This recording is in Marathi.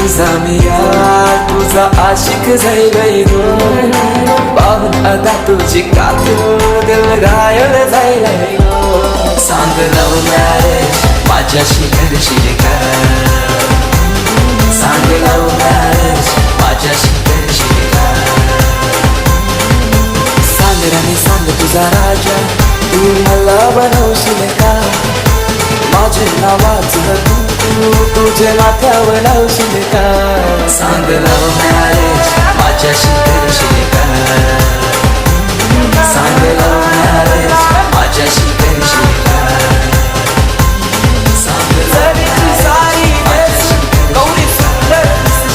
तुझा मी यार तुझा आशिक जाईल गो पाहून अदा तुझी कातू दिल घायल जाईल गो सांग लव्ह मॅरेज माझ्याशी करशील का सांग लव्ह मॅरेज माझ्याशी करशील का सांग राणी सांग तुझा राजा तू मला बनवशील का माझे नावाचं तू तुझे माथ्यावर लावशील का सांग लव्ह मॅरेज माझ्याशी